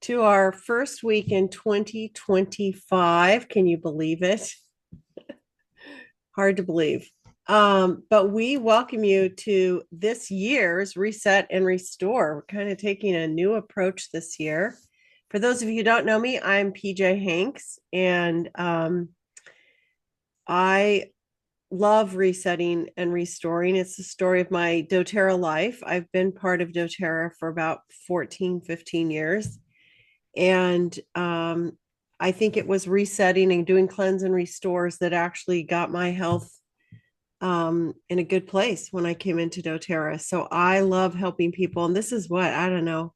to our first week in 2025. Can you believe it? Hard to believe. But we welcome you to this year's Reset and Restore. We're kind of taking a new approach this year. For those of you who don't know me, I'm PJ Hanks, and I love resetting and restoring. It's the story of my doTERRA life. I've been part of doTERRA for about 14, 15 years. And I think it was resetting and doing cleanse and restores that actually got my health in a good place when I came into doTERRA. So I love helping people. And this is what, I don't know,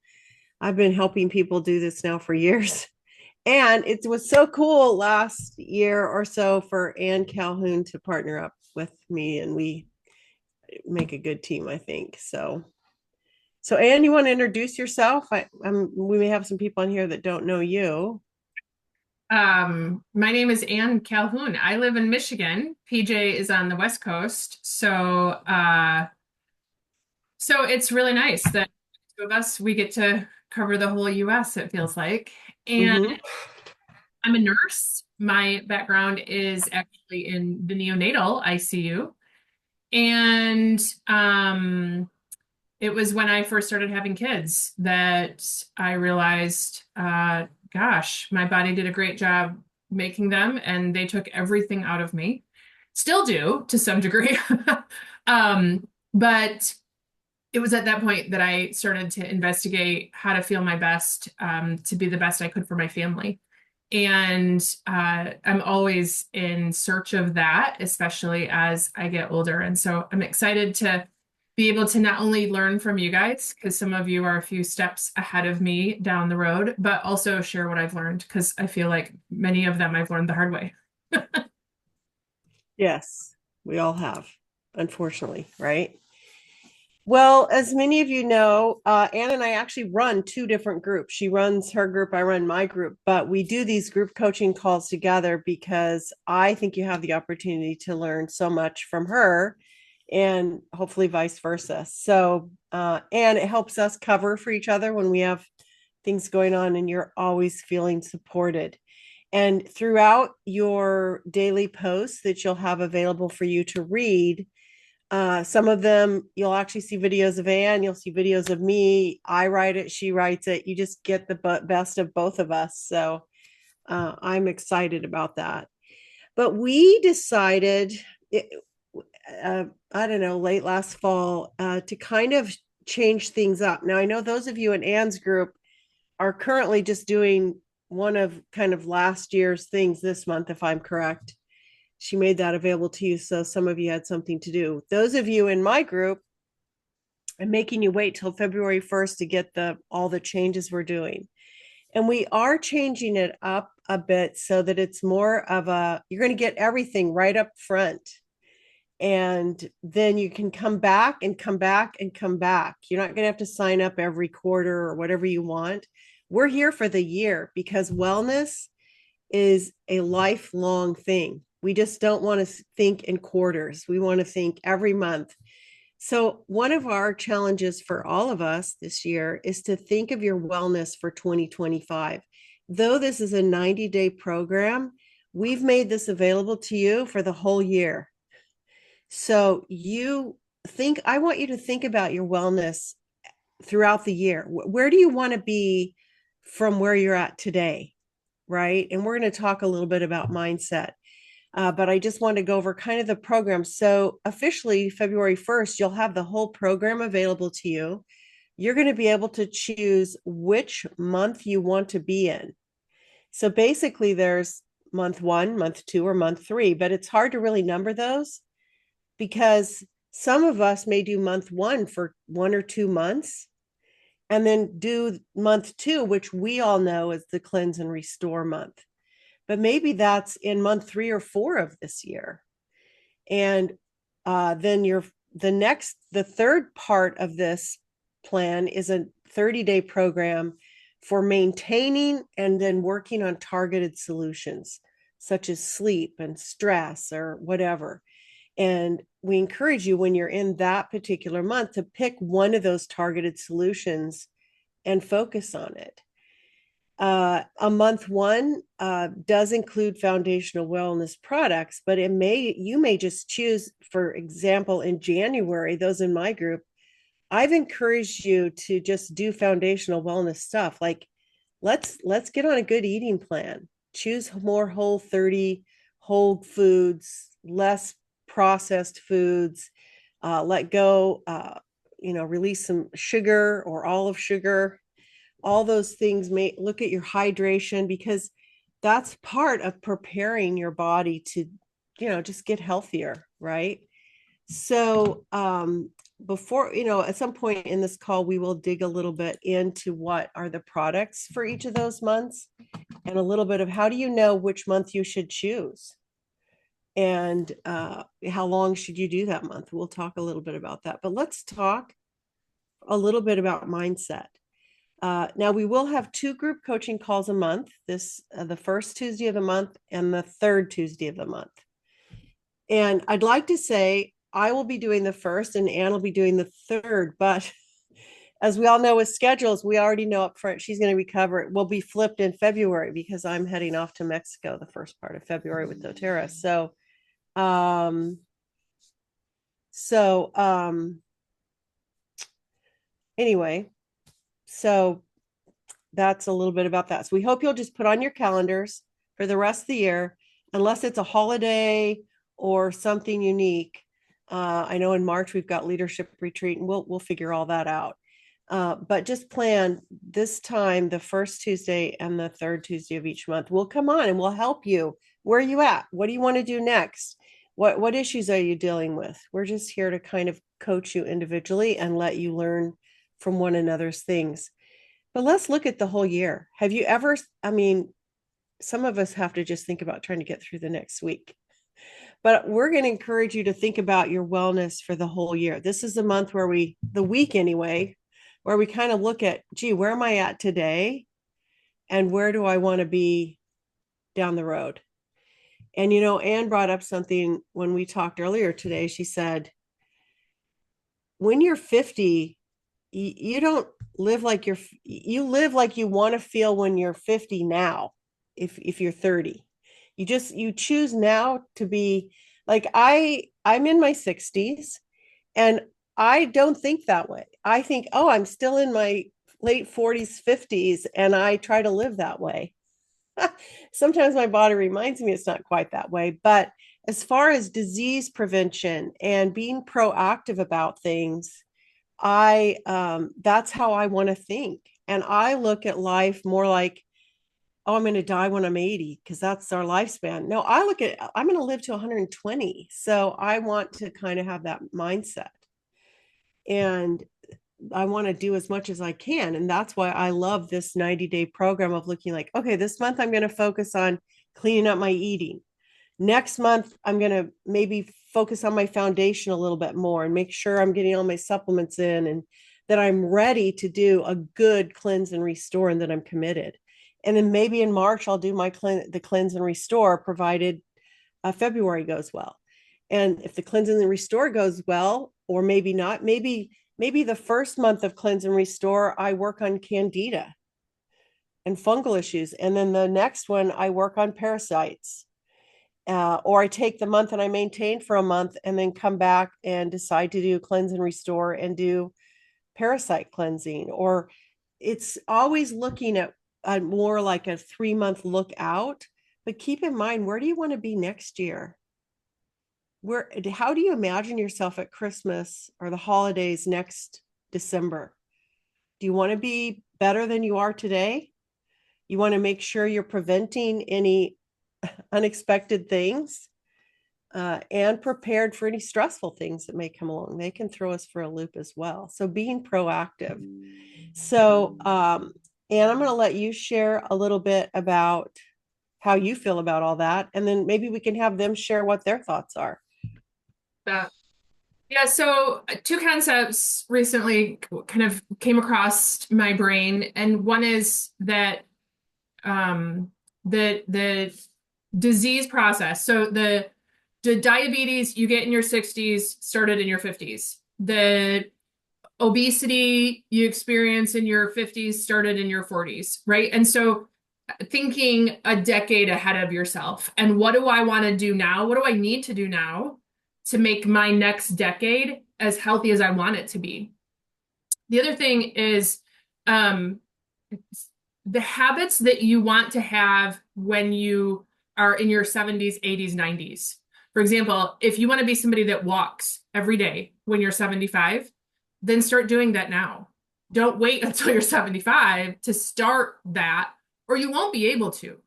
I've been helping people do this now for years. And it was so cool last year or so for Ann Calhoun to partner up with me, and we make a good team, I think. So Ann, you want to introduce yourself? We may have some people in here that don't know you. My name is Ann Calhoun. I live in Michigan. PJ is on the West Coast. So it's really nice that two of us, we get to cover the whole US, it feels like. And Mm-hmm. I'm a nurse. My background is actually in the neonatal ICU. And it was when I first started having kids that I realized, gosh, my body did a great job making them, and they took everything out of me. Still do to some degree. But it was at that point that I started to investigate how to feel my best, to be the best I could for my family. And I'm always in search of that, especially as I get older. And so I'm excited to be able to not only learn from you guys, because some of you are a few steps ahead of me down the road, but also share what I've learned, because I feel like many of them I've learned the hard way. Yes, we all have, unfortunately, right? Well, as many of you know, Ann and I actually run two different groups. She runs her group, I run my group, but we do these group coaching calls together because I think you have the opportunity to learn so much from her and hopefully vice versa. And it helps us cover for each other when we have things going on, and you're always feeling supported. And throughout your daily posts that you'll have available for you to read, some of them you'll actually see videos of Ann, you'll see videos of me. I write it, she writes it. You just get the best of both of us. So I'm excited about that. But we decided, I don't know, late last fall, to kind of change things up. Now, I know those of you in Ann's group are currently just doing one of kind of last year's things this month, if I'm correct. She made that available to you, so some of you had something to do. Those of you in my group, I'm making you wait till February 1st to get all the changes we're doing. And we are changing it up a bit so that it's more of you're going to get everything right up front. And then you can come back and come back and come back. You're not going to have to sign up every quarter or whatever you want. We're here for the year because wellness is a lifelong thing. We just don't want to think in quarters. We want to think every month. So, one of our challenges for all of us this year is to think of your wellness for 2025. Though this is a 90-day program, we've made this available to you for the whole year. So, I want you to think about your wellness throughout the year. Where do you want to be from where you're at today? Right. And we're going to talk a little bit about mindset. But I just want to go over kind of the program. So officially, February 1st, you'll have the whole program available to you. You're going to be able to choose which month you want to be in. So basically, there's month 1, month 2, or month 3, but it's hard to really number those because some of us may do month 1 for 1 or 2 months and then do month 2, which we all know is the cleanse and restore month. But maybe that's in month 3 or 4 of this year. And then the third part of this plan is a 30-day program for maintaining and then working on targeted solutions, such as sleep and stress or whatever. And we encourage you, when you're in that particular month, to pick one of those targeted solutions and focus on it. A month one does include foundational wellness products, but you may just choose, for example, in January, those in my group, I've encouraged you to just do foundational wellness stuff. Like let's get on a good eating plan. Choose more whole 30 whole foods, less processed foods, let go, release some sugar or olive sugar. All those things. May look at your hydration, because that's part of preparing your body to, just get healthier, right? So before, at some point in this call, we will dig a little bit into what are the products for each of those months, and a little bit of how do you know which month you should choose, and how long should you do that month. We'll talk a little bit about that, but let's talk a little bit about mindset. Now we will have 2 group coaching calls a month, the first Tuesday of the month and the third Tuesday of the month. And I'd like to say I will be doing the first and Ann will be doing the third, but as we all know with schedules, we already know up front she's going to recover. It will be flipped in February because I'm heading off to Mexico the first part of February with doTERRA. Um, so anyway, so that's a little bit about that. So we hope you'll just put on your calendars for the rest of the year, unless it's a holiday or something unique. I know in March we've got leadership retreat, and we'll figure all that out. But just plan this time, the first Tuesday and the third Tuesday of each month. We'll come on and we'll help you. Where are you at? What do you want to do next? What issues are you dealing with? We're just here to kind of coach you individually and let you learn from one another's things. But let's look at the whole year. Have you ever, some of us have to just think about trying to get through the next week. But we're going to encourage you to think about your wellness for the whole year. This is the month where the week anyway, where we kind of look at, gee, where am I at today? And where do I want to be down the road? And, Ann brought up something when we talked earlier today. She said, when you're 50, you don't live like you live like you want to feel when you're 50 now. If you're 30, you choose now to be like, I'm in my 60s and I don't think that way. I think, oh, I'm still in my late 40s, 50s, and I try to live that way. Sometimes my body reminds me it's not quite that way, but as far as disease prevention and being proactive about things, that's how I want to think. And I look at life more like, oh, I'm going to die when I'm 80 because that's our lifespan. No, I look at, I'm going to live to 120. So I want to kind of have that mindset. And I want to do as much as I can. And that's why I love this 90-day program of looking like, okay, this month I'm going to focus on cleaning up my eating. Next month, I'm going to maybe focus on my foundation a little bit more and make sure I'm getting all my supplements in and that I'm ready to do a good cleanse and restore and that I'm committed. And then maybe in March, I'll do the cleanse and restore, provided February goes well. And if the cleanse and restore goes well, or maybe not, maybe the first month of cleanse and restore, I work on candida and fungal issues. And then the next one, I work on parasites. Or I take the month and I maintain for a month and then come back and decide to do cleanse and restore and do parasite cleansing. Or it's always looking at more like a 3-month look out. But keep in mind, where do you want to be next year? How do you imagine yourself at Christmas or the holidays next December? Do you want to be better than you are today? You want to make sure you're preventing any unexpected things and prepared for any stressful things that may come along. They can throw us for a loop as well. So being proactive. So, and I'm going to let you share a little bit about how you feel about all that. And then maybe we can have them share what their thoughts are. Yeah, so 2 concepts recently kind of came across my brain, and one is that the disease process. So the diabetes you get in your 60s started in your 50s. The obesity you experience in your 50s started in your 40s, right? And so thinking a decade ahead of yourself. And what do I want to do now? What do I need to do now to make my next decade as healthy as I want it to be? The other thing is um, the habits that you want to have when you are in your 70s, 80s, 90s. For example, if you want to be somebody that walks every day when you're 75, then start doing that now. Don't wait until you're 75 to start that, or you won't be able to.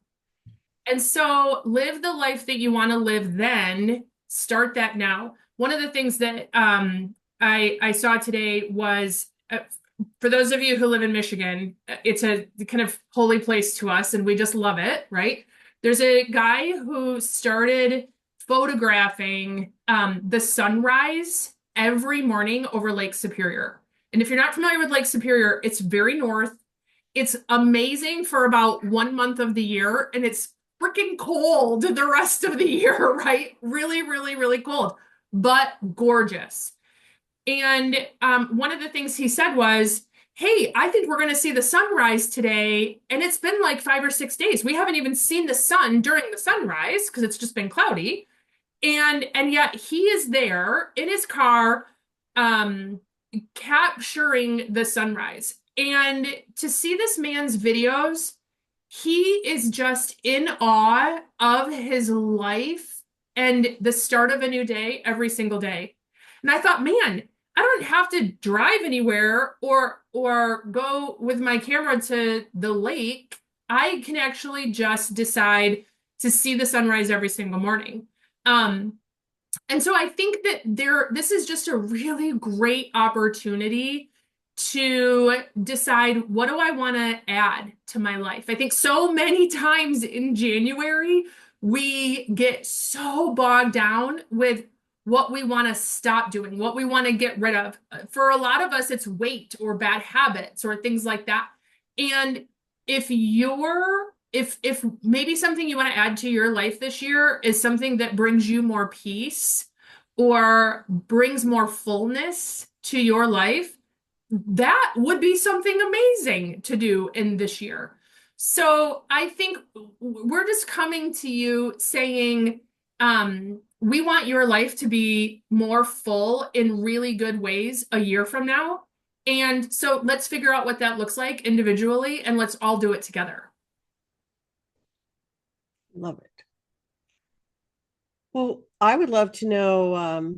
And so live the life that you want to live then, start that now. One of the things that I saw today was for those of you who live in Michigan, it's a kind of holy place to us and we just love it, right? There's a guy who started photographing the sunrise every morning over Lake Superior. And if you're not familiar with Lake Superior, it's very north. It's amazing for about 1 month of the year, and it's freaking cold the rest of the year, right? Really, really, really cold, but gorgeous. And one of the things he said was, hey, I think we're going to see the sunrise today. And it's been like 5 or 6 days. We haven't even seen the sun during the sunrise because it's just been cloudy. And yet he is there in his car um, capturing the sunrise. And to see this man's videos, he is just in awe of his life and the start of a new day every single day. And I thought, man, I don't have to drive anywhere or go with my camera to the lake. I can actually just decide to see the sunrise every single morning. Um, and so I think that this is just a really great opportunity to decide what do I want to add to my life. I think so many times in January, we get so bogged down with what we want to stop doing, what we want to get rid of. For a lot of us, it's weight or bad habits or things like that. And if maybe something you want to add to your life this year is something that brings you more peace or brings more fullness to your life, that would be something amazing to do in this year. So I think we're just coming to you saying, we want your life to be more full in really good ways a year from now. And so let's figure out what that looks like individually and let's all do it together. Love it. Well, I would love to know,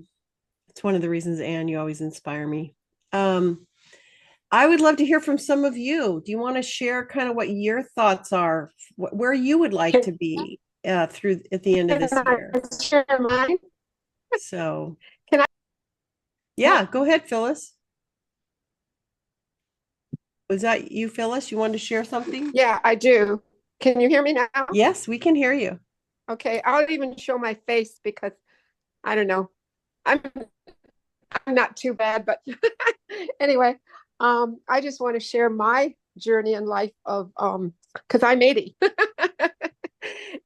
it's one of the reasons, Anne, you always inspire me. I would love to hear from some of you. Do you want to share kind of what your thoughts are, where you would like to be through at the end of this year? Share mine. So, Can I? Yeah, go ahead, Phyllis. Was that you, Phyllis? You wanted to share something? Yeah, I do. Can you hear me now? Yes, we can hear you. Okay, I'll even show my face because I don't know. I'm not too bad, but anyway, I just want to share my journey in life of because I'm 80.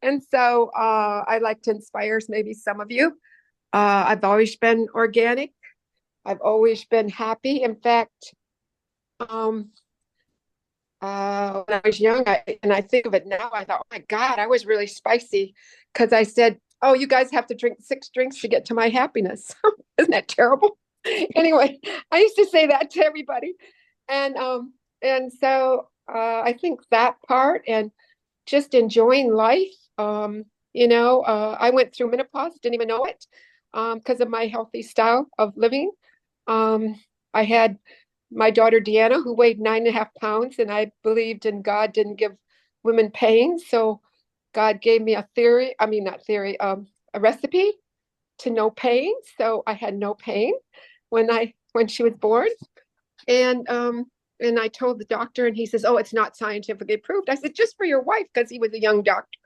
And so I like to inspire maybe some of you. I've always been organic. I've always been happy. In fact, when I was young, and I think of it now, I thought, oh my God, I was really spicy because I said, oh, you guys have to drink 6 drinks to get to my happiness. Isn't that terrible? Anyway, I used to say that to everybody. And so I think that part and just enjoying life. I went through menopause, didn't even know it because of my healthy style of living. I had my daughter Deanna, who weighed 9.5 pounds, and I believed in God didn't give women pain. So God gave me a recipe to no pain. So I had no pain when she was born. And I told the doctor, and he says, oh, it's not scientifically proved. I said, just for your wife, because he was a young doctor.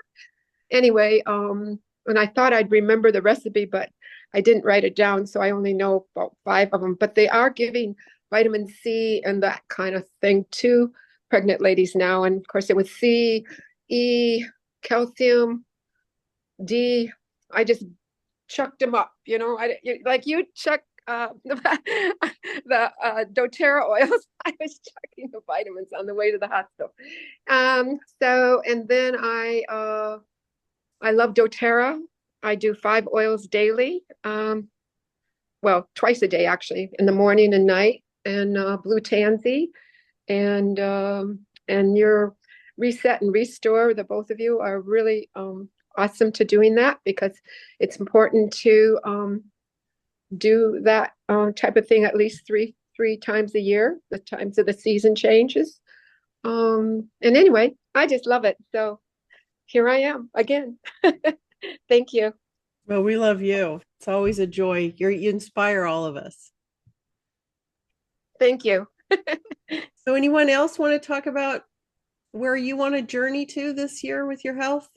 Anyway, and I thought I'd remember the recipe, but I didn't write it down. So I only know about 5 of them, but they are giving vitamin C and that kind of thing to pregnant ladies now. And of course it was C, E, calcium, D. I just chucked them up, like you chuck the doTERRA oils. I was checking the vitamins on the way to the hospital. So and then I love doTERRA. I do 5 oils daily. Well, twice a day actually, in the morning and night, and blue tansy, and your reset and restore. The both of you are really awesome to doing that, because it's important to do that type of thing at least three times a year, the times of the season changes. And anyway, I just love it. So here I am again. Thank you. Well, we love you. It's always a joy. You inspire all of us. Thank you. So anyone else want to talk about where you want to journey to this year with your health?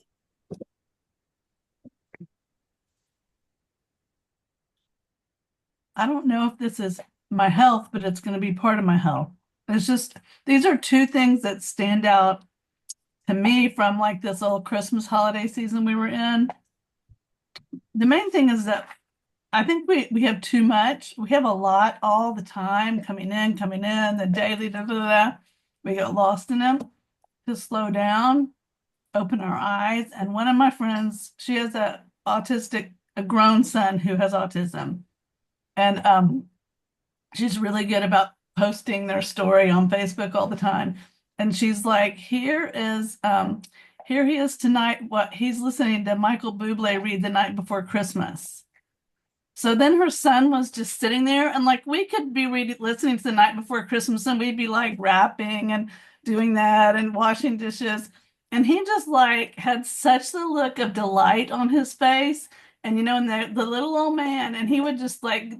I don't know if this is my health, but it's going to be part of my health. It's just, these are two things that stand out to me from like this old Christmas holiday season we were in. The main thing is that I think we have too much. We have a lot all the time coming in, the daily, da, da, da, da. We get lost in them. To slow down, open our eyes. And one of my friends, she has a grown son who has autism. And she's really good about posting their story on Facebook all the time. And she's like, here he is tonight, what he's listening to Michael Bublé read The Night Before Christmas. So then her son was just sitting there, and like we could be listening to The Night Before Christmas, and we'd be like rapping and doing that and washing dishes. And he just like had such the look of delight on his face. And and the little old man, and he would just like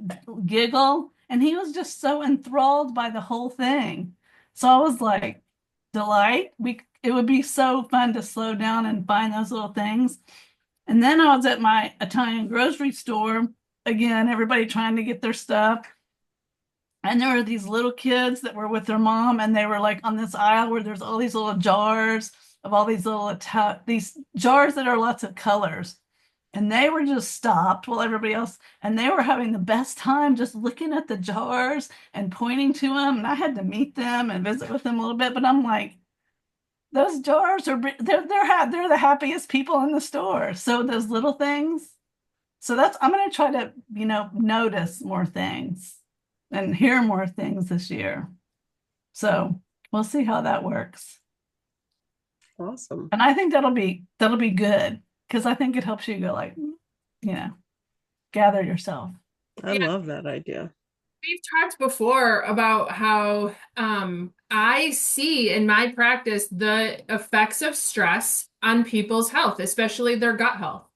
giggle, and he was just so enthralled by the whole thing. So I was like, delight. It would be so fun to slow down and find those little things. And then I was at my Italian grocery store. Again, everybody trying to get their stuff. And there were these little kids that were with their mom, and they were like on this aisle where there's all these little jars of all these these jars that are lots of colors. And they were just stopped while everybody else, and they were having the best time just looking at the jars and pointing to them. And I had to meet them and visit with them a little bit, but I'm like, those jars are they're the happiest people in the store. So those little things. So I'm going to try to notice more things and hear more things this year. So we'll see how that works. Awesome. And I think that'll be good, because I think it helps you go like, gather yourself. I love that idea. We've talked before about how I see in my practice the effects of stress on people's health, especially their gut health.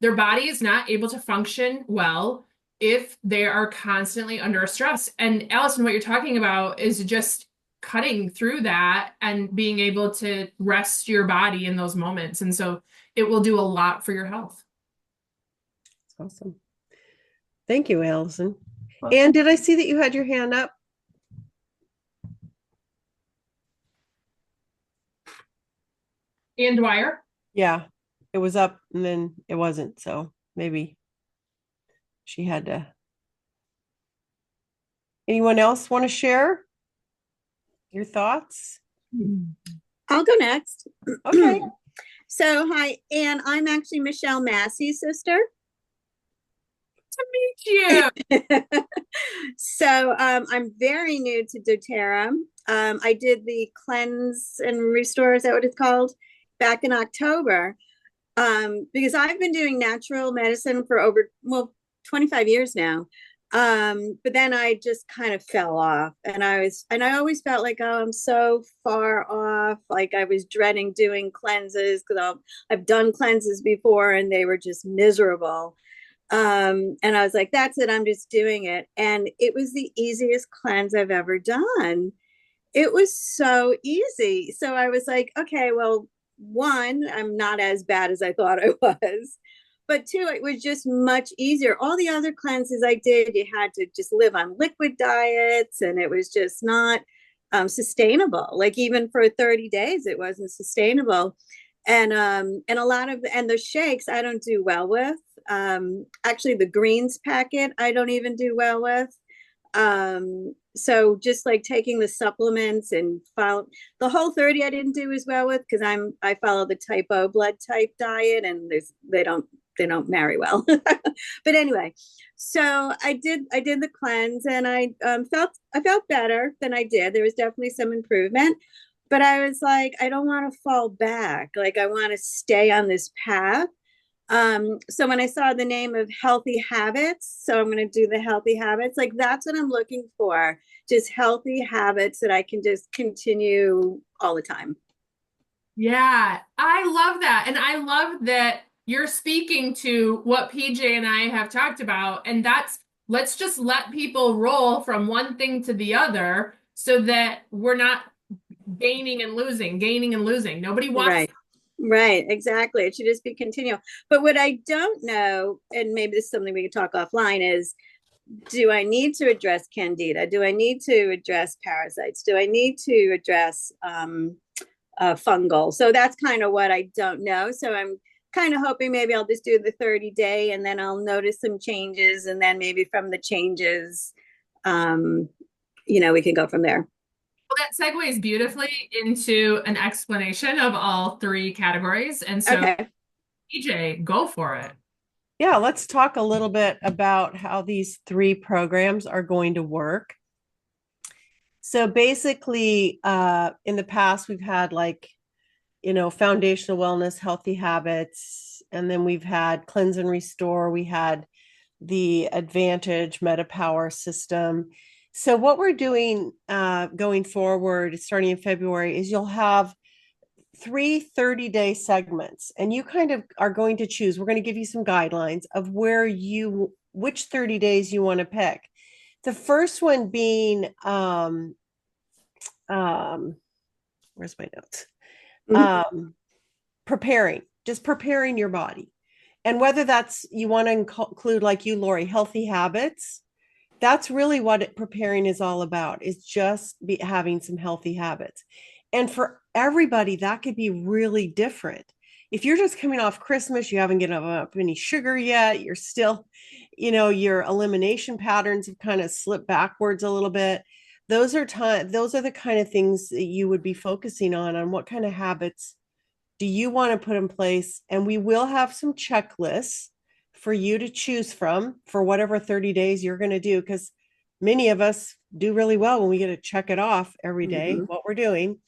Their body is not able to function well if they are constantly under stress. And Allison, what you're talking about is just cutting through that and being able to rest your body in those moments. And so it will do a lot for your health. That's awesome. Thank you, Allison. And did I see that you had your hand up? Ann Dwyer? Yeah, it was up and then it wasn't. So maybe she had to. Anyone else want to share your thoughts? I'll go next. Okay. So, hi, Anne. I'm actually Michelle Massey's sister. To meet you. So, I'm very new to doTERRA. I did the cleanse and restore, is that what it's called, back in October, because I've been doing natural medicine for over 25 years now. But then I just kind of fell off, and I always felt like, oh, I'm so far off. Like I was dreading doing cleanses, because I've done cleanses before and they were just miserable. And I was like, that's it, I'm just doing it. And it was the easiest cleanse I've ever done. It was so easy. So I was like, okay, well, one, I'm not as bad as I thought I was. But two, it was just much easier. All the other cleanses I did, you had to just live on liquid diets, and it was just not sustainable. Like even for 30 days, it wasn't sustainable. And a lot of the shakes I don't do well with. actually the greens packet, I don't even do well with. So just like taking the supplements and follow the Whole30, I didn't do as well with because I follow the type O blood type diet, and they don't marry well. But anyway, so I did the cleanse, and I felt better than I did. There was definitely some improvement, but I was like, I don't want to fall back. Like, I want to stay on this path. So when I saw the name of Healthy Habits, so I'm going to do the Healthy Habits, like that's what I'm looking for, just healthy habits that I can just continue all the time. Yeah, I love that. And I love that you're speaking to what PJ and I have talked about. And that's, let's just let people roll from one thing to the other so that we're not gaining and losing. Nobody wants. Right, exactly. It should just be continual. But what I don't know, and maybe this is something we can talk offline, is do I need to address candida? Do I need to address parasites? Do I need to address fungal? So that's kind of what I don't know. So I'm kind of hoping maybe I'll just do the 30-day, and then I'll notice some changes, and then maybe from the changes, we can go from there. Well, that segues beautifully into an explanation of all three categories. And so, Okay. PJ, go for it. Yeah, let's talk a little bit about how these three programs are going to work. So basically, in the past, we've had foundational wellness, healthy habits, and then we've had cleanse and restore. We had the Advantage MetaPower system. So what we're doing going forward, starting in February, is you'll have 3 30-day segments, and you kind of are going to choose. We're going to give you some guidelines of which 30 days you want to pick. The first one being, where's my notes? Preparing your body. And whether that's, you want to include, like you, Lori, healthy habits. That's really what preparing is all about, is just having some healthy habits. And for everybody, that could be really different. If you're just coming off Christmas, you haven't given up any sugar yet, you're still, your elimination patterns have kind of slipped backwards a little bit. Those are the kind of things that you would be focusing on what kind of habits do you want to put in place. And we will have some checklists for you to choose from for whatever 30 days you're going to do, because many of us do really well when we get to check it off every day, what we're doing.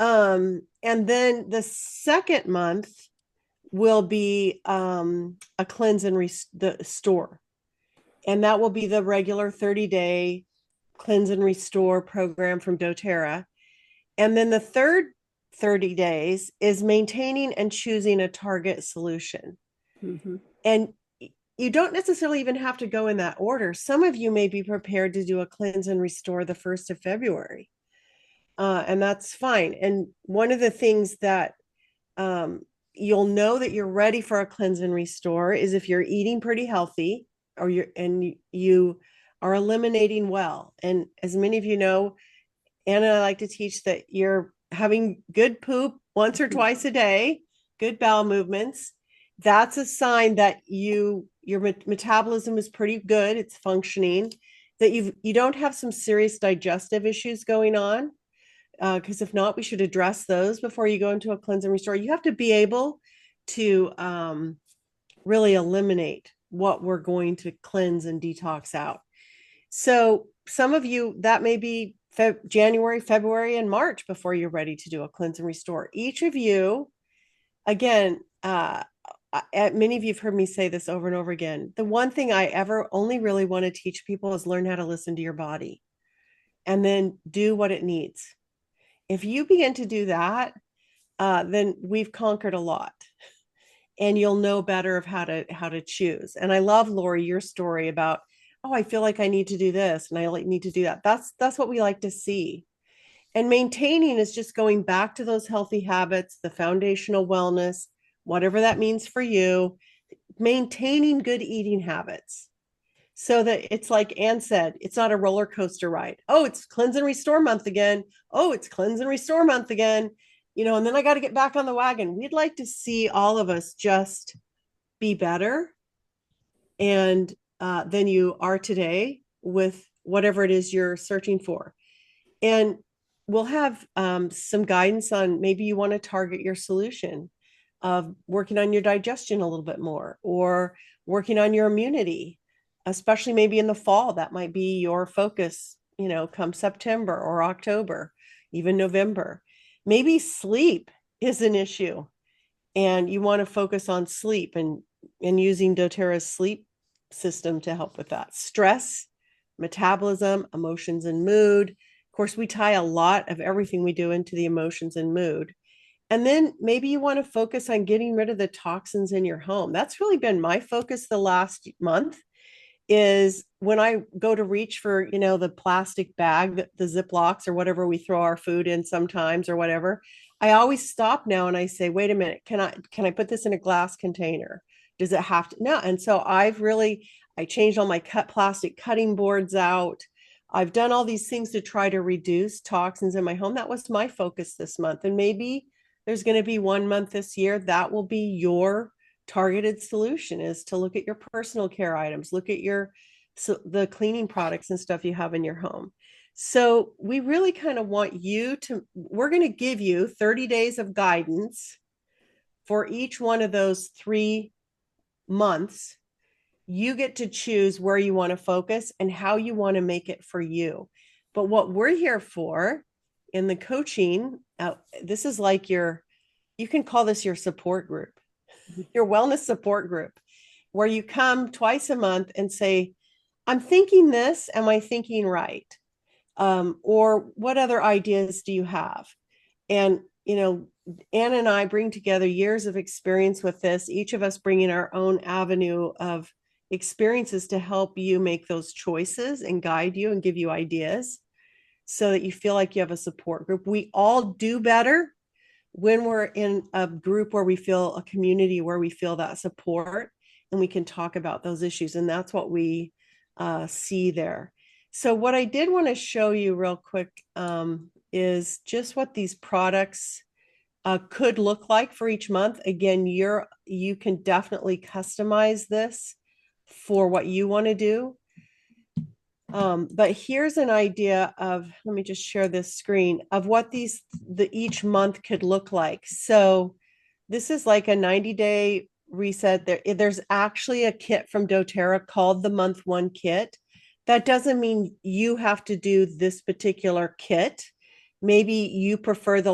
And then the second month will be a cleanse and restore. And that will be the regular 30-day cleanse and restore program from doTERRA. And then the third 30 days is maintaining and choosing a target solution. And you don't necessarily even have to go in that order. Some of you may be prepared to do a cleanse and restore the 1st of February. And that's fine. And one of the things that you'll know that you're ready for a cleanse and restore is if you're eating pretty healthy, or you are eliminating well. And as many of you know, Anna and I like to teach that you're having good poop once or twice a day, good bowel movements. That's a sign that your metabolism is pretty good, it's functioning, that you don't have some serious digestive issues going on. Because if not, we should address those before you go into a cleanse and restore. You have to be able to really eliminate what we're going to cleanse and detox out. So some of you, that may be January, February, and March before you're ready to do a cleanse and restore. Each of you, again, many of you have heard me say this over and over again. The one thing I ever only really want to teach people is learn how to listen to your body and then do what it needs. If you begin to do that, then we've conquered a lot, and you'll know better of how to choose. And I love, Lori, your story about, oh, I feel like I need to do this and I need to do that. That's what we like to see. And maintaining is just going back to those healthy habits, the foundational wellness, whatever that means for you, maintaining good eating habits. So that it's like Ann said, it's not a roller coaster ride. Oh, it's cleanse and restore month again. Oh, it's cleanse and restore month again. And then I got to get back on the wagon. We'd like to see all of us just be better and than you are today with whatever it is you're searching for. And we'll have some guidance on maybe you want to target your solution of working on your digestion a little bit more, or working on your immunity, especially maybe in the fall. That might be your focus, come September or October, even November. Maybe sleep is an issue and you want to focus on sleep and using doTERRA's sleep system to help with that. Stress, metabolism, emotions, and mood. Of course, we tie a lot of everything we do into the emotions and mood. And then maybe you want to focus on getting rid of the toxins in your home. That's really been my focus the last month, is when I go to reach for, the plastic bag, the Ziplocs or whatever we throw our food in sometimes or whatever, I always stop now and I say, wait a minute, can I put this in a glass container? Does it have to? No. And so I changed all my plastic cutting boards out. I've done all these things to try to reduce toxins in my home. That was my focus this month. And maybe there's going to be 1 month this year that will be your targeted solution, is to look at your personal care items, look at the cleaning products and stuff you have in your home. So we really kind of want we're going to give you 30 days of guidance for each one of those 3 months. You get to choose where you want to focus and how you want to make it for you. But what we're here for in the coaching, this is like you can call this your support group, your wellness support group, where you come twice a month and say, I'm thinking this, am I thinking right? Or what other ideas do you have? And, Ann and I bring together years of experience with this, each of us bringing our own avenue of experiences to help you make those choices and guide you and give you ideas so that you feel like you have a support group. We all do better when we're in a group where we feel a community, where we feel that support and we can talk about those issues. And that's what we see there. So what I did want to show you real quick is just what these products could look like for each month. Again, you can definitely customize this for what you want to do. But here's an idea of, let me just share this screen of what each month could look like. So this is like a 90-day reset. There's actually a kit from doTERRA called the Month 1 Kit. That doesn't mean you have to do this particular kit. Maybe you prefer the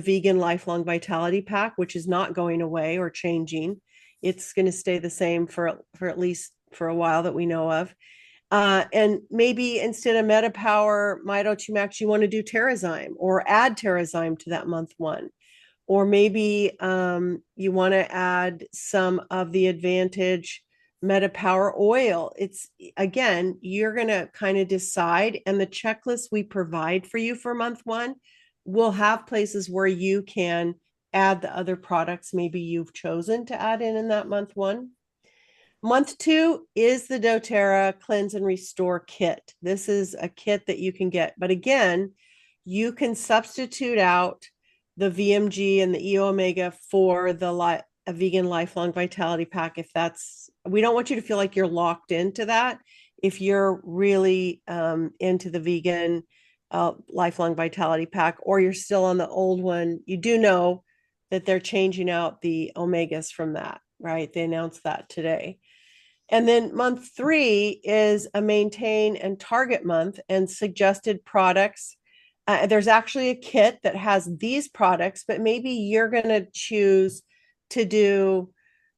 vegan lifelong vitality pack, which is not going away or changing. It's going to stay the same for at least for a while that we know of. And maybe instead of MetaPower, Mito2 Max, you want to do Terrazyme or add Terrazyme to that month 1. Or maybe you want to add some of the Advantage MetaPower oil. It's, again, you're going to kind of decide. And the checklist we provide for you for month 1 will have places where you can add the other products maybe you've chosen to add in that month 1. Month 2 is the doTERRA Cleanse and Restore Kit. This is a kit that you can get. But again, you can substitute out the VMG and the EO Omega for a vegan lifelong vitality pack. We don't want you to feel like you're locked into that. If you're really into the vegan lifelong vitality pack, or you're still on the old one, you do know that they're changing out the omegas from that, right? They announced that today. And then month 3 is a maintain and target month and suggested products. There's actually a kit that has these products, but maybe you're going to choose to do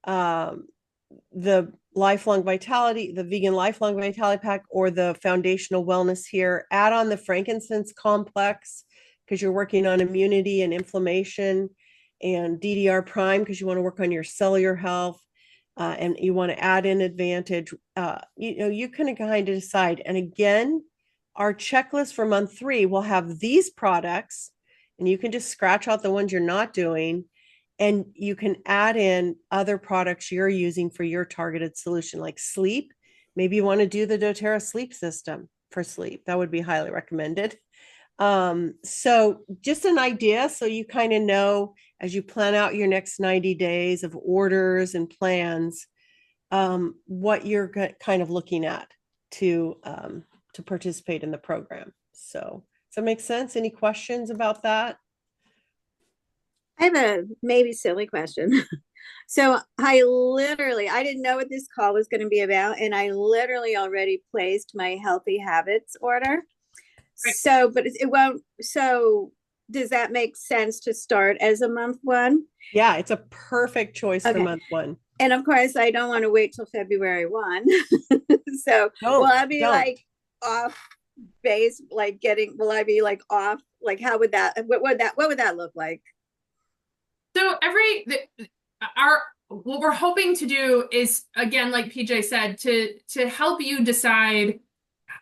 the lifelong vitality, the vegan lifelong vitality pack, or the foundational wellness here. Add on the frankincense complex because you're working on immunity and inflammation, and DDR prime because you want to work on your cellular health. And you want to add in Advantage, you can kind of decide. And again, our checklist for month 3 will have these products, and you can just scratch out the ones you're not doing, and you can add in other products you're using for your targeted solution, like sleep. Maybe you want to do the doTERRA sleep system for sleep. That would be highly recommended. So just an idea, so you kind of know as you plan out your next 90 days of orders and plans, what you're kind of looking at to participate in the program. So does that make sense? Any questions about that? I have a maybe silly question. So I didn't know what this call was going to be about, and I literally already placed my healthy habits order. Right. So, but it won't. So, does that make sense to start as a month one? Yeah, it's a perfect choice for Okay. month one. And of course, I don't want to wait till February 1. So, will I be Don't. like off base, like will I be like off? Like, how would that, what would that look like? So what we're hoping to do is, again, like PJ said, to help you decide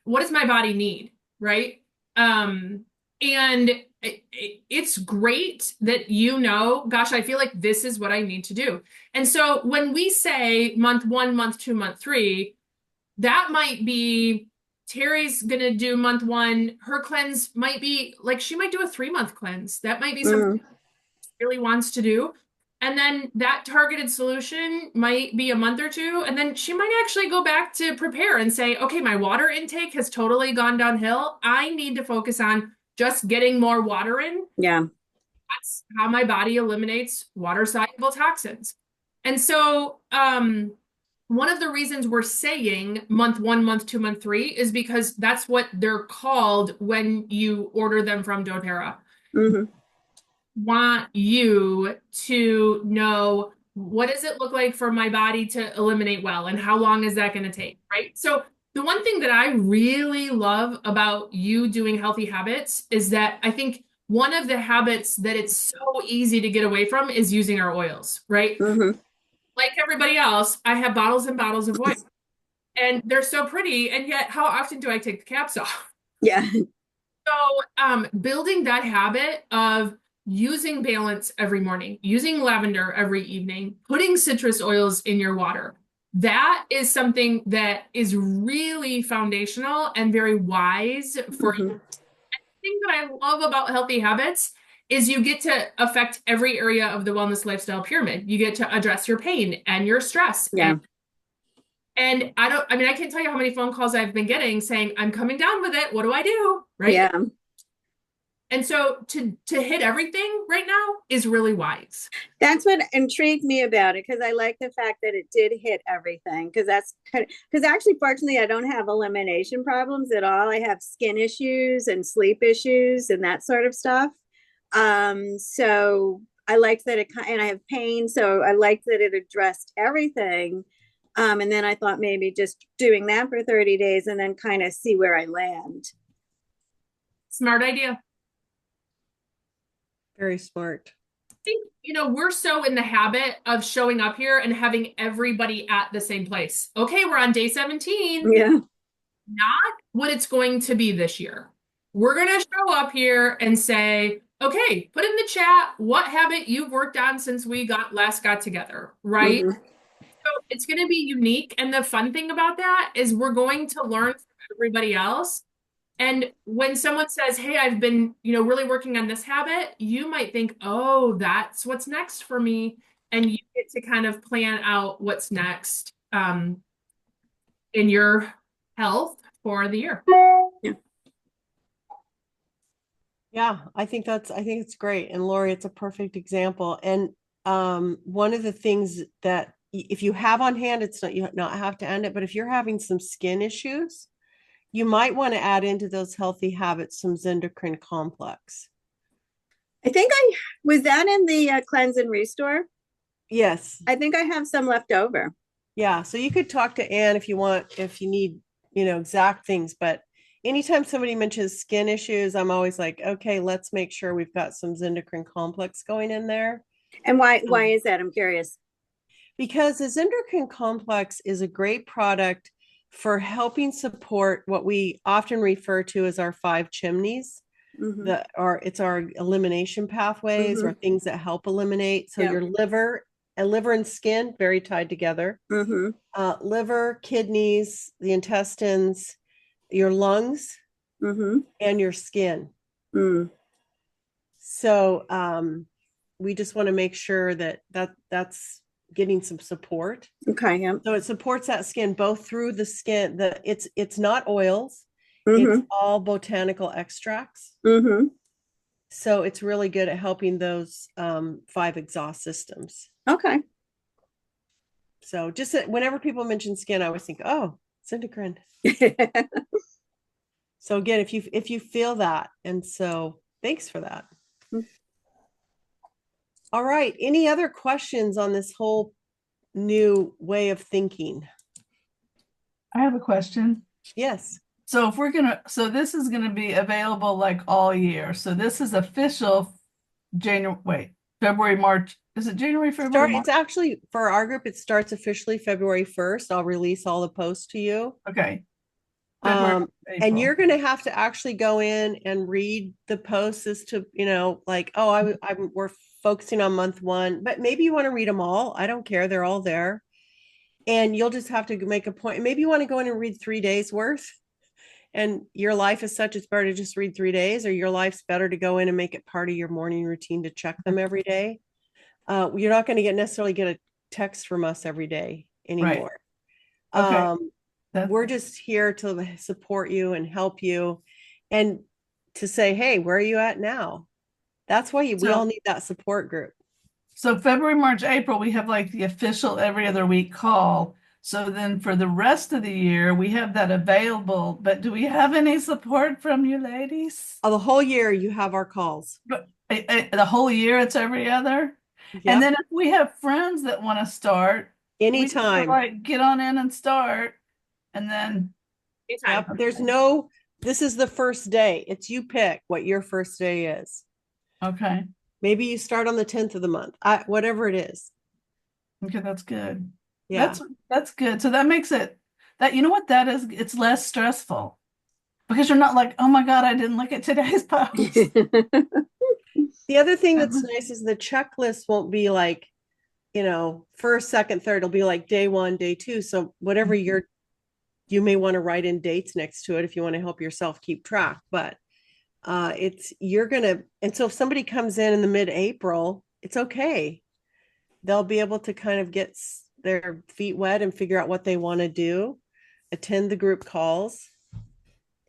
what does my body need, right? And it's great that gosh, I feel like this is what I need to do. And so when we say month 1, month 2, month 3, that might be Terry's gonna do month 1. Her cleanse might be like, she might do a 3-month cleanse. That might be something she really wants to do. And then that targeted solution might be a month or 2. And then she might actually go back to prepare and say, okay, my water intake has totally gone downhill. I need to focus on just getting more water in. Yeah. That's how my body eliminates water soluble toxins. And so, one of the reasons we're saying month 1, month 2, month 3 is because that's what they're called when you order them from doTERRA. Mm-hmm. Want you to know, what does it look like for my body to eliminate well, and how long is that going to take, right? So the one thing that I really love about you doing healthy habits is that I think one of the habits that it's so easy to get away from is using our oils, right? Mm-hmm. Like everybody else, I have bottles and bottles of oil, and they're so pretty, and yet how often do I take the caps off? Yeah. So building that habit of using Balance every morning, using lavender every evening, putting citrus oils in your water, that is something that is really foundational and very wise for you. The thing that I love about healthy habits is you get to affect every area of the wellness lifestyle pyramid. You get to address your pain and your stress. Yeah. And I can't tell you how many phone calls I've been getting saying, I'm coming down with it. What do I do? Right. Yeah. And so to hit everything right now is really wise. That's what intrigued me about it, because I like the fact that it did hit everything. Because actually, fortunately, I don't have elimination problems at all. I have skin issues and sleep issues and that sort of stuff. So I liked that and I have pain, so I liked that it addressed everything. And then I thought maybe just doing that for 30 days and then kind of see where I land. Smart idea. Very smart. I think, we're so in the habit of showing up here and having everybody at the same place. Okay, we're on day 17. Yeah. Not what it's going to be this year. We're going to show up here and say, okay, put in the chat what habit you've worked on since we last got together, right? Mm-hmm. So it's going to be unique. And the fun thing about that is we're going to learn from everybody else. And when someone says, hey, I've been, really working on this habit, you might think, oh, that's what's next for me. And you get to kind of plan out what's next in your health for the year. Yeah, I think it's great. And Lori, it's a perfect example. And one of the things that if you have on hand, you not have to end it, but if you're having some skin issues, you might want to add into those healthy habits some Zendocrine complex. I think was that in the cleanse and restore? Yes. I think I have some left over. Yeah. So you could talk to Anne if you need, exact things, but anytime somebody mentions skin issues, I'm always like, okay, let's make sure we've got some Zendocrine complex going in there. And why is that? I'm curious. Because the Zendocrine complex is a great product for support what we often refer to as our 5 chimneys. Mm-hmm. It's our elimination pathways, or things that help eliminate. So your liver and skin, very tied together. Mm-hmm. Liver, kidneys, the intestines, your lungs, and your skin. Mm. So we just want to make sure that's getting some support. Okay, yeah. So it supports that skin both through the skin. It's not oils. Mm-hmm. It's all botanical extracts. Mm-hmm. So it's really good at helping those 5 exhaust systems. Okay. So just whenever people mention skin, I always think, oh, Syndicrine. So again, if you feel that, and so thanks for that. Mm. All right. Any other questions on this whole new way of thinking? I have a question. Yes. So if we're gonna, so this is gonna be available like all year. So this is official February, March. Is it January, February, March? It's actually for our group, it starts officially February 1st. I'll release all the posts to you. Okay. February, And April. you're going to have to actually go in and read the posts as to, like, oh, we're focusing on month 1, but maybe you want to read them all. I don't care. They're all there. And you'll just have to make a point. Maybe you want to go in and read 3 days worth. And your life is such, it's better to just read 3 days, or your life's better to go in and make it part of your morning routine to check them every day. You're not going to necessarily get a text from us every day anymore. Okay. We're just here to support you and help you, and to say, hey, where are you at now? That's why we all need that support group. So February, March, April, we have like the official every other week call. So then for the rest of the year, we have that available. But do we have any support from you ladies? The whole year you have our calls. But the whole year it's every other? Yep. And then if we have friends that want to start, anytime, like get on in and start. And then yep, this is the first day. It's you pick what your first day is. Okay. Maybe you start on the 10th of the month, whatever it is. Okay, that's good. Yeah. That's good. So that makes it that, you know what that is? It's less stressful because you're not like, oh my God, I didn't look at today's post. The other thing that's nice is the checklist won't be like, first, second, third. It'll be like day 1, day 2. So whatever you may want to write in dates next to it if you want to help yourself keep track. But and so if somebody comes in the mid-April, it's okay. They'll be able to kind of get their feet wet and figure out what they want to do, attend the group calls.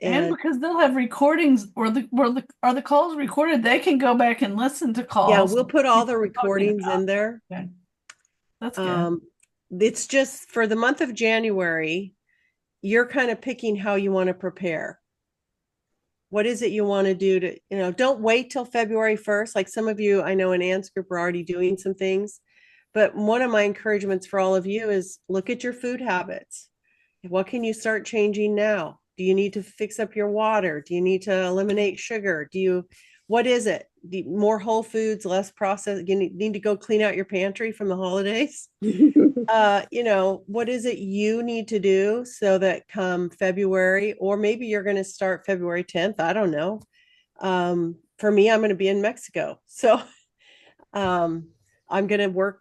And because they'll have recordings, or are the calls recorded, they can go back and listen to calls. Yeah, we'll put all the recordings in there. Okay. That's good. It's just for the month of January, you're kind of picking how you want to prepare. What is it you want to do to, don't wait till February 1st. Like some of you, I know in Anne's group are already doing some things, but one of my encouragements for all of you is look at your food habits. What can you start changing now? Do you need to fix up your water? Do you need to eliminate sugar? What is it? More whole foods, less processed? You need to go clean out your pantry from the holidays. What is it you need to do so that come February, or maybe you're going to start February 10th. I don't know. For me, I'm going to be in Mexico. So I'm going to work,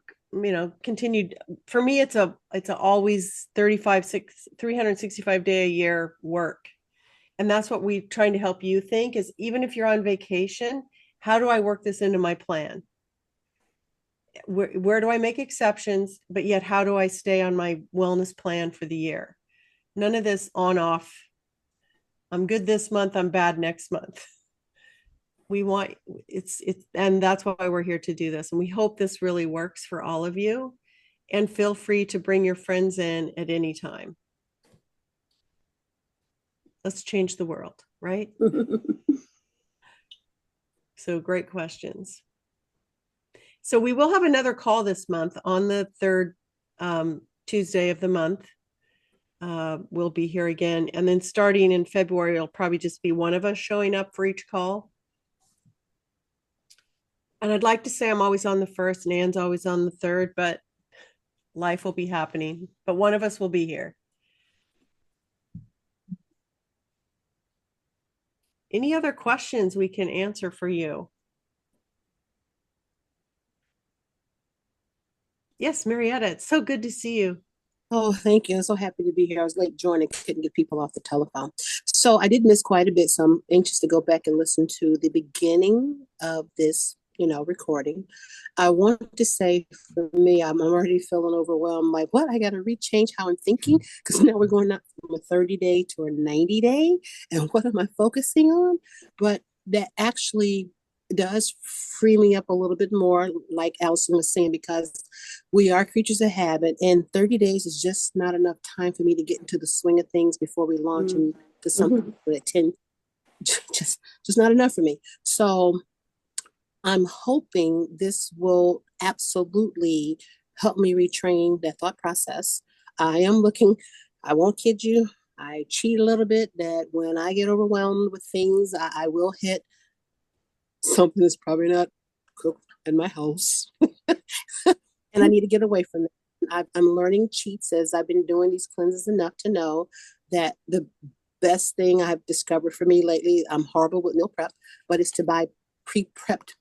continued. For me, it's a always 365 day a year work. And that's what we're trying to help you think is, even if you're on vacation, how do I work this into my plan? Where do I make exceptions, but yet how do I stay on my wellness plan for the year? None of this on off. I'm good this month, I'm bad next month. And that's why we're here to do this. And we hope this really works for all of you. And feel free to bring your friends in at any time. Let's change the world, right? So great questions. So we will have another call this month on the 3rd Tuesday of the month. We'll be here again. And then starting in February, it'll probably just be one of us showing up for each call. And I'd like to say I'm always on the 1st and Anne's always on the 3rd, but life will be happening. But one of us will be here. Any other questions we can answer for you? Yes, Marietta, it's so good to see you. Oh, thank you. I'm so happy to be here. I was late joining, couldn't get people off the telephone. So I did miss quite a bit, so I'm anxious to go back and listen to the beginning of this recording. I want to say for me, I'm already feeling overwhelmed. Like, what? I got to rechange how I'm thinking because now we're going up from a 30-day to a 90-day. And what am I focusing on? But that actually does free me up a little bit more, like Allison was saying, because we are creatures of habit, and 30 days is just not enough time for me to get into the swing of things before we launch into something at 10. Just not enough for me. So I'm hoping this will absolutely help me retrain that thought process. I won't kid you, I cheat a little bit that when I get overwhelmed with things, I will hit something that's probably not cooked in my house. And I need to get away from it. I'm learning cheats as I've been doing these cleanses enough to know that the best thing I've discovered for me lately, I'm horrible with meal prep, but it's to buy pre-prepped,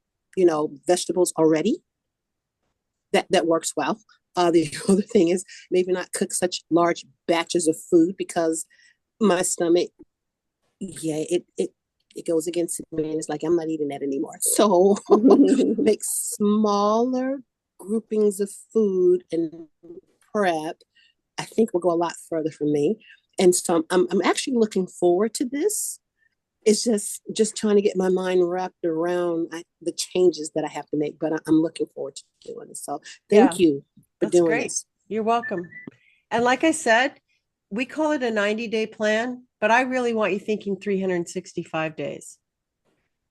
vegetables already. That works well. The other thing is maybe not cook such large batches of food because my stomach, yeah, it goes against me and it's like I'm not eating that anymore. So make smaller groupings of food and prep, I think will go a lot further for me. And so I'm actually looking forward to this. It's just trying to get my mind wrapped around the changes that I have to make, but I'm looking forward to doing this. So thank you for That's doing great. this. You're welcome. And like I said, we call it a 90-day plan, but I really want you thinking 365 days.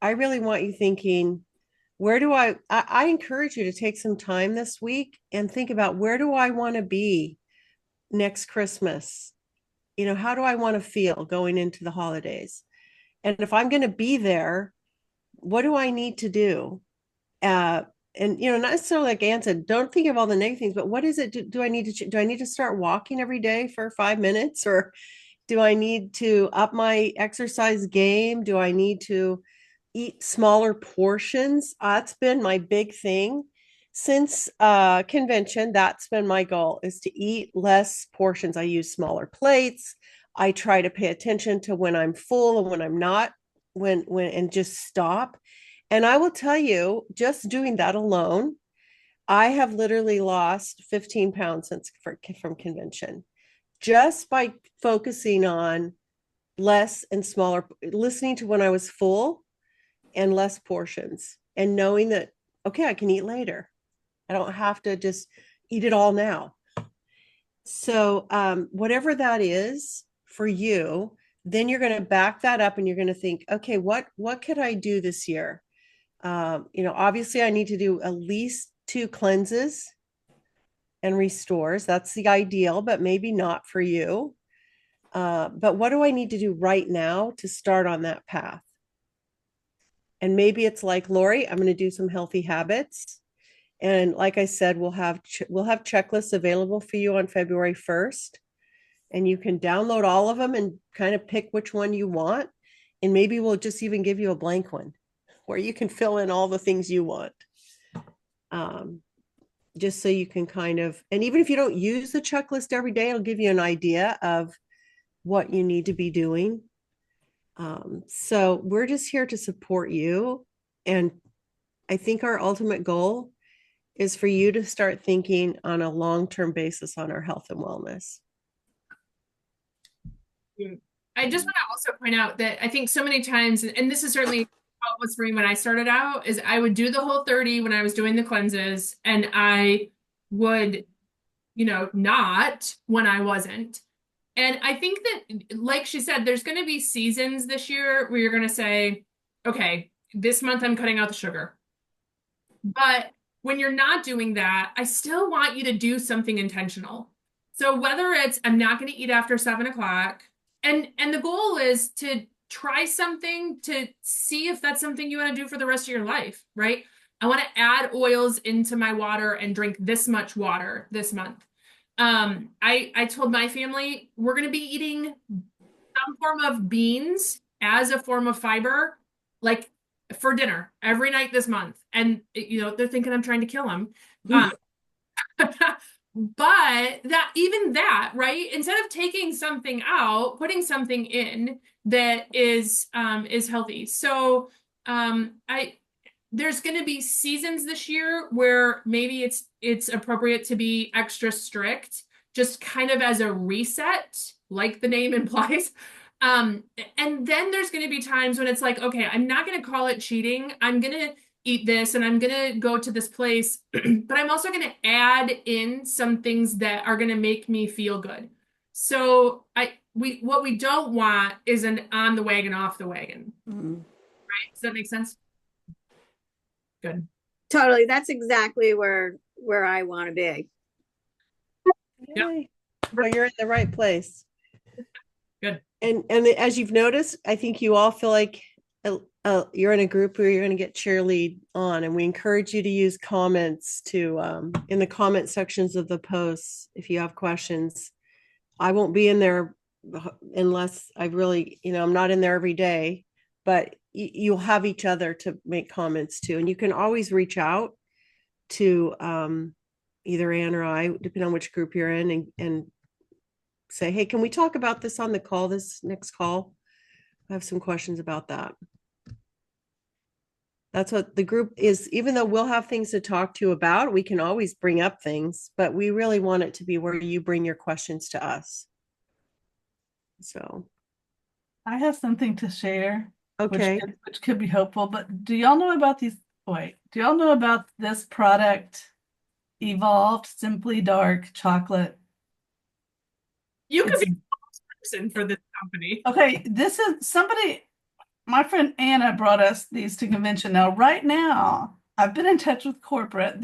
I really want you thinking, where do I encourage you to take some time this week and think about where do I want to be next Christmas? How do I want to feel going into the holidays? And if I'm going to be there, what do I need to do? And not necessarily like Ann said, don't think of all the negative things, but what is it? Do I need to start walking every day for 5 minutes, or do I need to up my exercise game? Do I need to eat smaller portions? That's been my big thing since convention. That's been my goal, is to eat less portions. I use smaller plates. I try to pay attention to when I'm full and when I'm not, and just stop. And I will tell you, just doing that alone, I have literally lost 15 pounds from convention, just by focusing on less and smaller, listening to when I was full and less portions, and knowing that, okay, I can eat later. I don't have to just eat it all now. So whatever that is for you, then you're going to back that up and you're going to think, okay, what could I do this year? Obviously I need to do at least 2 cleanses and restores. That's the ideal, but maybe not for you. But what do I need to do right now to start on that path? And maybe it's like, Lori, I'm going to do some healthy habits. And like I said, we'll have checklists available for you on February 1st. And you can download all of them and kind of pick which one you want. And maybe we'll just even give you a blank one where you can fill in all the things you want. Just so you can and even if you don't use the checklist every day, it'll give you an idea of what you need to be doing. So we're just here to support you. And I think our ultimate goal is for you to start thinking on a long-term basis on our health and wellness. I just want to also point out that I think so many times, and this is certainly how it was for me when I started out, is I would do the whole 30 when I was doing the cleanses, and I would, not when I wasn't. And I think that, like she said, there's going to be seasons this year where you're going to say, okay, this month I'm cutting out the sugar. But when you're not doing that, I still want you to do something intentional. So whether it's, I'm not going to eat after 7 o'clock, and the goal is to try something to see if that's something you want to do for the rest of your life, right? I want to add oils into my water and drink this much water this month. I told my family we're going to be eating some form of beans as a form of fiber, like for dinner every night this month. And, they're thinking I'm trying to kill them. But even that, right? Instead of taking something out, putting something in that is healthy. So, there's going to be seasons this year where maybe it's appropriate to be extra strict, just kind of as a reset, like the name implies. And then there's going to be times when it's like, okay, I'm not going to call it cheating. I'm going to eat this and I'm going to go to this place, but I'm also going to add in some things that are going to make me feel good. So what we don't want is an on the wagon, off the wagon. Mhm. Right? Does that make sense? Good. Totally. That's exactly where I want to be. Yep. Yay. Well, you're in the right place. Good. And as you've noticed, I think you all feel like you're in a group where you're going to get cheerlead on, and we encourage you to use comments to in the comment sections of the posts if you have questions. I won't be in there unless I really, I'm not in there every day, but you'll have each other to make comments to, and you can always reach out to either Ann or I, depending on which group you're in, and say, hey, can we talk about this on the call, this next call? I have some questions about that. That's what the group is. Even though we'll have things to talk to you about, we can always bring up things, but we really want it to be where you bring your questions to us. So, I have something to share, okay. which could be helpful, but do y'all know about do y'all know about this product, Evolved Simply Dark Chocolate? You could It's- be a person for this company. Okay, this is somebody, my friend Anna brought us these to convention. Now, right now, I've been in touch with corporate.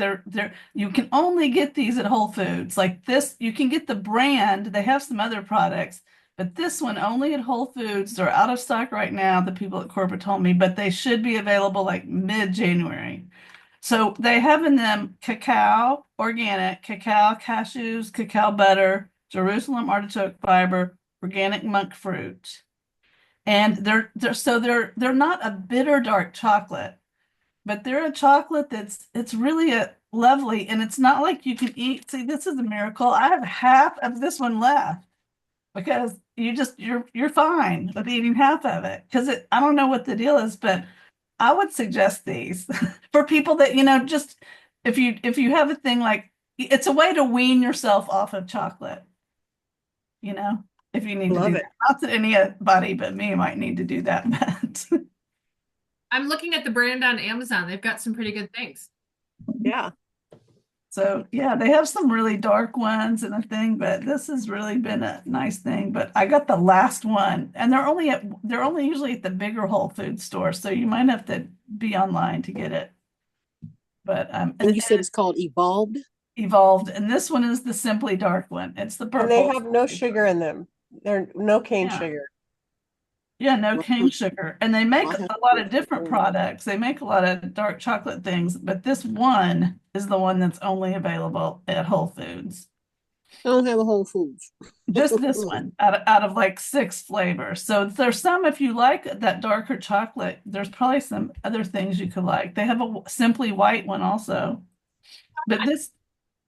You can only get these at Whole Foods. Like this, you can get the brand. They have some other products, but this one only at Whole Foods. They're out of stock right now, the people at corporate told me, but they should be available like mid-January. So they have in them cacao, organic, cacao, cashews, cacao butter, Jerusalem artichoke fiber, organic monk fruit. And they're not a bitter dark chocolate, but they're a chocolate it's really a lovely, and it's not like you can eat. See, this is a miracle. I have half of this one left because you're fine with eating half of it because I don't know what the deal is, but I would suggest these for people that just if you have a thing like it's a way to wean yourself off of chocolate. If you need to Love do it. that. Not that anybody but me might need to do that, but I'm looking at the brand on Amazon. They've got some pretty good things. Yeah. so yeah, they have some really dark ones and a thing, but this has really been a nice thing. But I got the last one, and they're only usually at the bigger Whole Foods store, so you might have to be online to get it. But And you said it's called Evolved? Evolved, and this one is the Simply Dark one. It's the purple. And they have no sugar in them. They're no cane Yeah. sugar. Yeah, no cane sugar. And they make I'll have a to lot look of different for it. products. They make a lot of dark chocolate things, but this one is the one that's only available at Whole Foods. I don't have a Whole Foods. Just this one out of like 6 flavors. So there's some, if you like that darker chocolate, there's probably some other things you could like. They have a Simply White one also. But this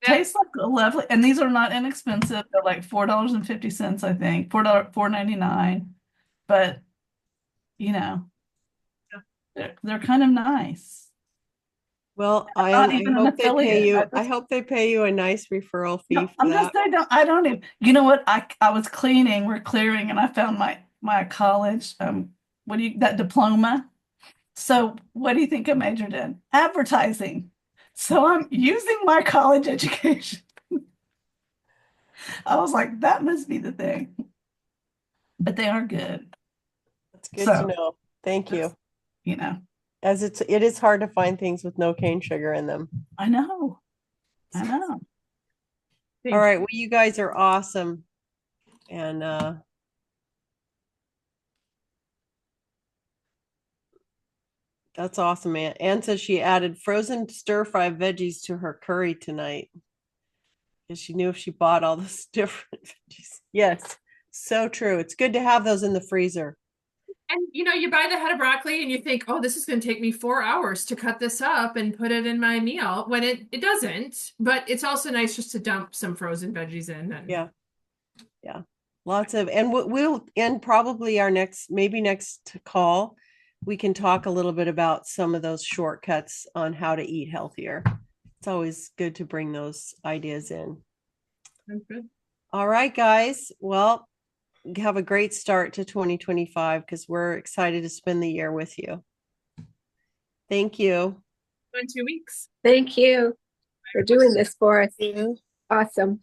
tastes like a lovely, and these are not inexpensive. They're like $4.50, I think, $4.99. But they're kind of nice. Well, I not even an hope they pay affiliate. you. I I just- hope they pay you a nice referral fee No, for I'm that. just I don't even, you know what? I was we're clearing, and I found my college that diploma. So what do you think I majored in? Advertising. So I'm using my college education. I was like, that must be the thing. But they are good, It's good So, to know. Thank you. As it is hard to find things with no cane sugar in them. I know. Thank All right, well, you guys are awesome. And that's awesome, man. Ann says she added frozen stir-fry veggies to her curry tonight. Because she knew if she bought all those different veggies. Yes, so true. It's good to have those in the freezer. And you buy the head of broccoli and you think, oh, this is going to take me 4 hours to cut this up and put it in my meal, when it doesn't. But it's also nice just to dump some frozen veggies in. And Yeah. Lots of, and we'll end probably our next call. we can talk a little bit about some of those shortcuts on how to eat healthier. It's always good to bring those ideas in. Sounds good. All right, guys. Well, have a great start to 2025 because we're excited to spend the year with you. Thank you. In 2 weeks. Thank you for doing this for us. Yeah. Awesome.